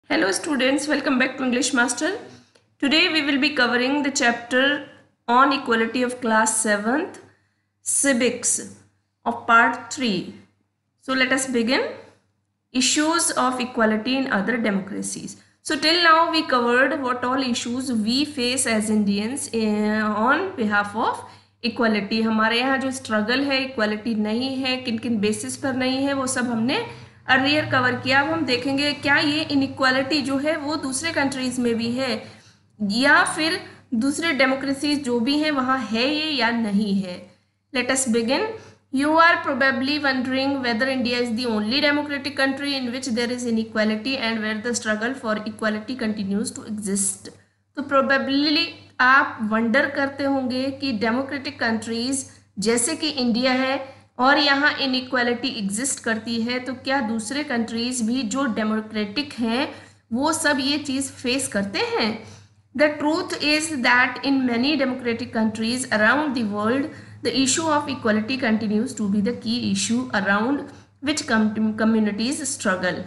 Hello students, welcome back to English Master. Today we will be covering the chapter on equality of class 7th, civics of part 3. So let us begin. Issues of equality in other democracies. So till now we covered what all issues we face as Indians on behalf of equality. हमारे यहाँ जो struggle है equality नहीं है, किन किन basis पर नहीं है, वो सब हमने अर्लियर कवर किया. अब हम देखेंगे क्या ये इनइक्वालिटी जो है वो दूसरे कंट्रीज में भी है या फिर दूसरे डेमोक्रेसीज जो भी हैं वहाँ है ये या नहीं है. Let us begin. You are probably wondering whether India is the only democratic country in which there is inequality and where the struggle for equality continues to exist. तो probably आप वंडर करते होंगे कि डेमोक्रेटिक कंट्रीज जैसे कि India है और यहाँ इनइक्वालिटी एग्जिस्ट करती है, तो क्या दूसरे कंट्रीज भी जो डेमोक्रेटिक हैं वो सब ये चीज़ फेस करते हैं. The truth is that in many democratic countries around the world the issue of equality continues to be the key issue around which communities struggle.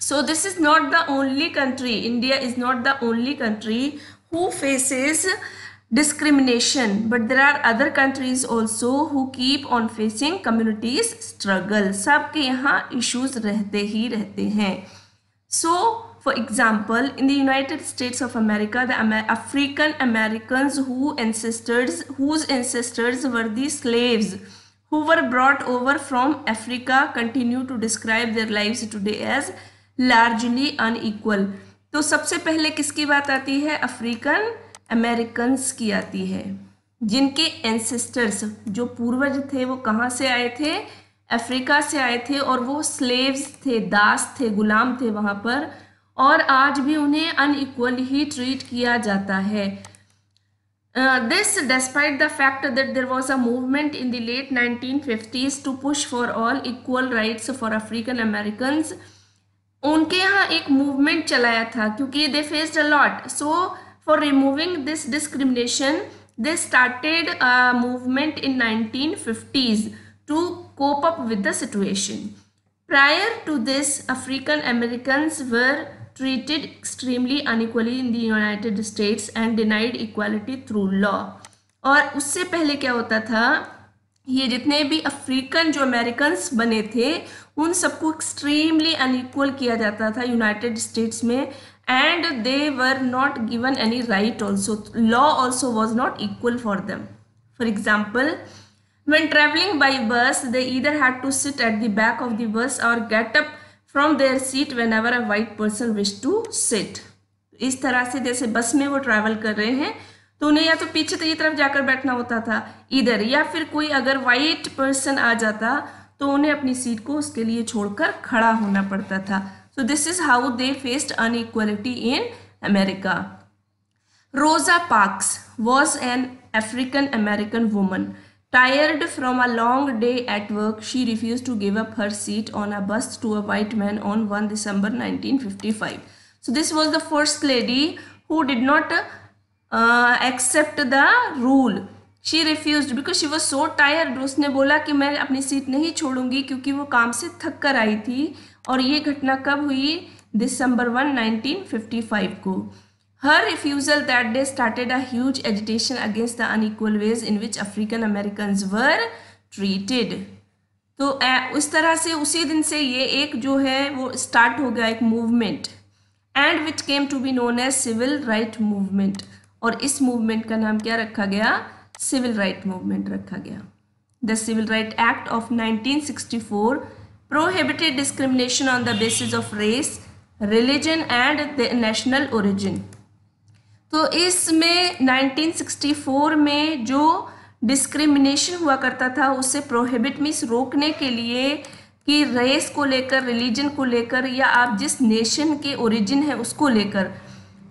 So this is not the only country, India is not the only country who faces discrimination, but there are other countries also who keep on facing communities struggle. सबके यहाँ issues रहते ही रहते हैं. So for example, in the United States of America, the African Americans whose ancestors were the slaves who were brought over from Africa continue to describe their lives today as largely unequal. तो सबसे पहले किसकी बात आती है? African Americans की आती है, जिनके एंसेस्टर्स जो पूर्वज थे वो कहाँ से आए थे? अफ्रीका से आए थे, और वो स्लेव्स थे, दास थे, गुलाम थे वहाँ पर, और आज भी उन्हें अनइक्वल ही ट्रीट किया जाता है. This despite the fact that there was a movement in the late 1950s to push for all equal rights for African Americans. उनके यहाँ एक मूवमेंट चलाया था क्योंकि they faced a lot. So for removing this discrimination they started a movement in 1950s to cope up with the situation. Prior to this, African Americans were treated extremely unequally in the United States and denied equality through law. और उससे पहले क्या होता था, ये जितने भी African जो अमेरिकन्स बने थे उन सबको एक्सट्रीमली अनइक्वल किया जाता था यूनाइटेड स्टेट्स में, and they were not given any right also. Law also was not equal for them. For example, when traveling by bus, they either had to sit at the back of the bus or get up from their seat whenever a white person wished to sit. इस तरह से जैसे बस में वो travel कर रहे हैं तो उन्हें या तो पीछे की तरफ जाकर बैठना होता था इधर, या फिर कोई अगर वाइट पर्सन आ जाता तो उन्हें अपनी सीट को उसके लिए छोड़कर खड़ा होना पड़ता था. So this is how they faced inequality in America. रोजा parks was an African American woman. Tired from a long day at work, she refused to give up her seat on a bus to a white man on 1 December 1955. So this was the first lady who did not accept the rule. She refused because she was so tired. उसने बोला कि मैं अपनी seat नहीं छोड़ूंगी क्योंकि वो काम से थक कर आई थी. और ये घटना कब हुई? दिसंबर 1, 1955 को. Her refusal that day started a huge agitation against the unequal ways in which African Americans were treated. तो उस तरह से उसी दिन से ये एक जो है वो स्टार्ट हो गया एक movement, and which came to be known as civil right movement. और इस मूवमेंट का नाम क्या रखा गया? सिविल राइट मूवमेंट रखा गया. The civil right act of 1964 prohibited discrimination on the basis of race, religion and the national origin. तो इसमें 1964 में जो डिस्क्रिमिनेशन हुआ करता था उससे प्रोहिबिट मीन्स रोकने के लिए कि रेस को लेकर, रिलीजन को लेकर, या आप जिस नेशन के ओरिजिन है उसको लेकर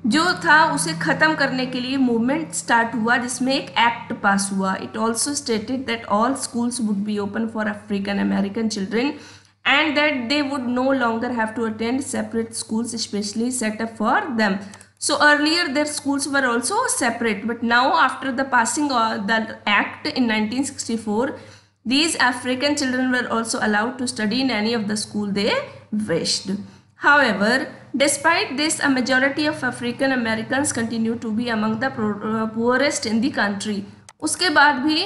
जो था उसे ख़त्म करने के लिए मूवमेंट स्टार्ट हुआ, जिसमें एक एक्ट पास हुआ. It also stated that all schools would be open for African American children and that they would no longer have to attend separate schools specially set up for them. So earlier their schools were also separate, but now after the passing of the act in 1964, these African children were also allowed to study in any of the school they wished. However, despite this, a majority of African Americans continue to be among the poorest in the country. उसके बाद भी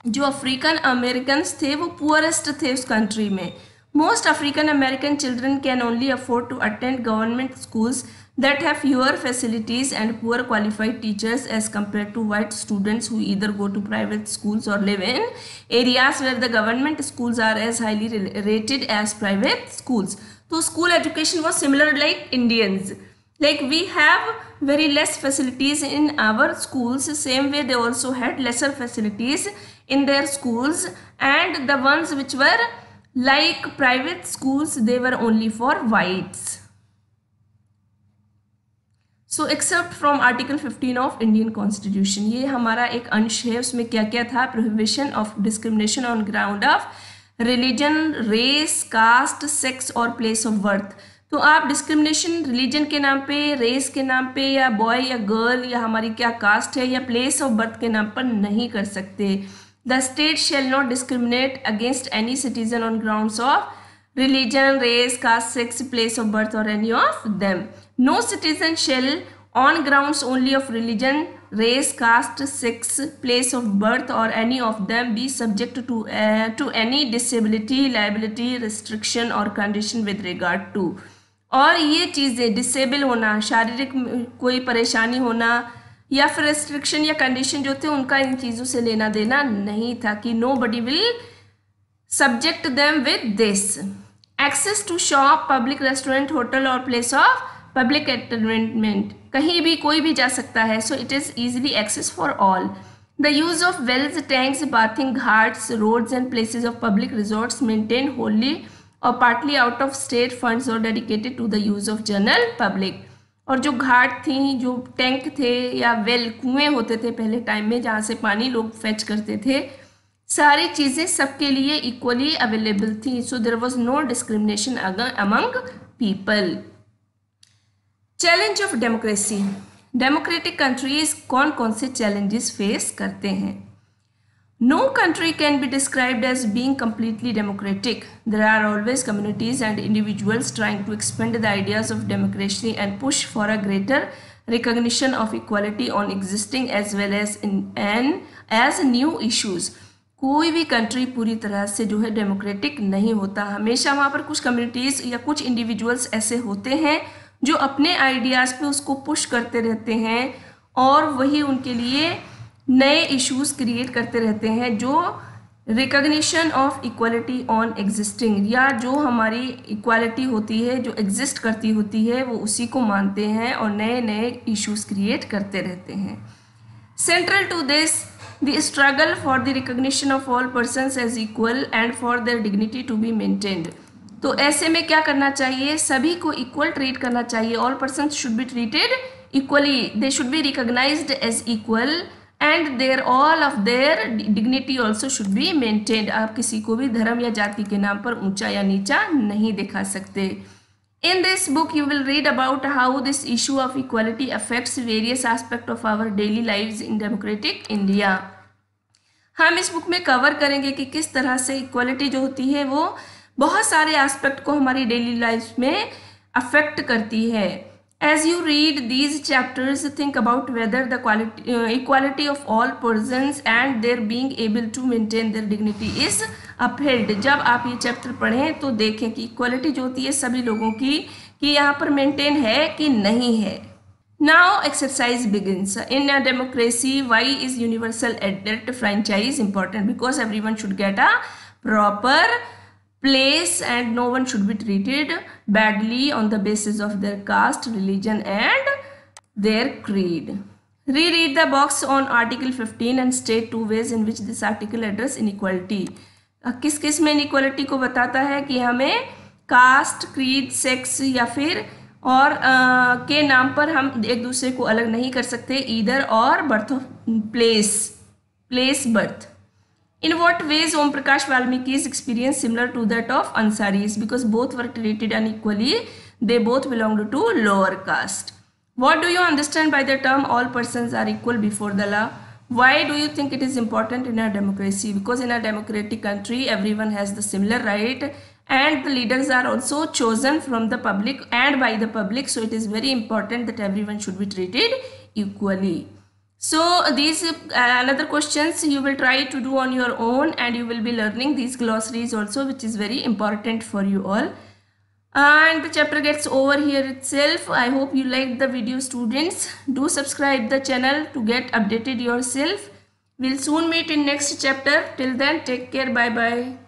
जो African Americans थे वो poorest थे उस country में. Most African American children can only afford to attend government schools that have fewer facilities and poor qualified teachers as compared to white students who either go to private schools or live in areas where the government schools are as highly rated as private schools. So school education was similar like Indians. Like we have very less facilities in our schools, same way they also had lesser facilities in their schools, and the ones which were like private schools, they were only for whites. So except from article 15 of Indian constitution, ये हमारा एक अंश है. उसमें क्या क्या था? Prohibition of discrimination on ground of religion, race, caste, sex और प्लेस ऑफ बर्थ. तो आप डिस्क्रिमिनेशन रिलीजन के नाम पे, रेस के नाम पे, या बॉय या गर्ल, या हमारी क्या कास्ट है, या प्लेस ऑफ बर्थ के नाम पर नहीं कर सकते. The state shall not discriminate against any citizen on grounds of religion, race, caste, sex, place of birth or any of them. No citizen shall on grounds only of religion, race, caste, sex, place of birth or any of them be subject to any disability, liability, restriction or condition with regard to. और ये चीज़ें disable होना, शारीरिक कोई परेशानी होना या फिर रेस्ट्रिक्शन या कंडीशन जो थे उनका इन चीज़ों से लेना देना नहीं था कि nobody will subject them with this. Access to shop, public restaurant, hotel और place of public entertainment, कहीं भी कोई भी जा सकता है. So it is easily access for all. The use of wells, tanks, bathing ghats, roads and places of public resorts maintained wholly or partly out of state funds or dedicated to the use of general public. और जो घाट थी, जो tank थे या well, कुएं होते थे पहले टाइम में जहाँ से पानी लोग फेच करते थे, सारी चीज़ें सबके लिए इक्वली अवेलेबल थी. So there was no discrimination among people. Challenge of democracy. Democratic countries कौन कौन से चैलेंजेस फेस करते हैं? No country can be described as being completely democratic. There are always communities and individuals trying to expand the ideas of democracy and push for a greater recognition of equality on existing as well as new issues. कोई भी country पूरी तरह से जो है democratic नहीं होता. हमेशा वहाँ पर कुछ कम्युनिटीज़ या कुछ इंडिविजुअल्स ऐसे होते हैं जो अपने आइडियाज़ पे उसको पुश करते रहते हैं और वही उनके लिए नए इश्यूज क्रिएट करते रहते हैं जो recognition of equality on existing, या जो हमारी इक्वालिटी होती है जो एग्जिस्ट करती होती है वो उसी को मानते हैं और नए नए इश्यूज क्रिएट करते रहते हैं. Central to this the struggle for the recognition of all persons as equal and for their dignity to be maintained. तो ऐसे में क्या करना चाहिए? सभी को इक्वल ट्रीट करना चाहिए. all persons should be treated equally. They should be recognized as equal and their all of their dignity also should be maintained. आप किसी को भी धर्म या जाति के नाम पर ऊंचा या नीचा नहीं दिखा सकते. In this book you will read about how this issue of equality affects various aspects of our daily lives in democratic India. हम इस बुक में कवर करेंगे कि किस तरह से इक्वालिटी जो होती है वो बहुत सारे एस्पेक्ट को हमारी डेली लाइफ में अफेक्ट करती है. As you read these chapters, think about whether the equality of all persons and their being able to maintain their dignity is upheld. जब आप ये चैप्टर पढ़ें तो देखें कि इक्वालिटी जो होती है सभी लोगों की कि यहाँ पर मेंटेन है कि नहीं है. Now exercise begins. In a democracy, why is universal adult franchise important? Because everyone should get a proper place and no one should be treated badly on the basis of their caste, religion and their creed. Reread the box on Article 15 and state two ways in which this article address inequality. किस किस में inequality को बताता है कि हमें cast, creed, sex या फिर और के नाम पर हम एक दूसरे को अलग नहीं कर सकते. ईदर और birth of place birth. In what ways Om Prakash Valmiki's experience similar to that of Ansaris? Because both were treated unequally, they both belonged to lower caste. What do you understand by the term all persons are equal before the law? Why do you think it is important in a democracy? Because in a democratic country, everyone has the similar right and the leaders are also chosen from the public and by the public. So it is very important that everyone should be treated equally. So these another questions you will try to do on your own, and you will be learning these glossaries also, which is very important for you all. And the chapter gets over here itself. I hope you liked the video, students. Do subscribe the channel to get updated yourself. We'll soon meet in next chapter. Till then, take care. Bye bye.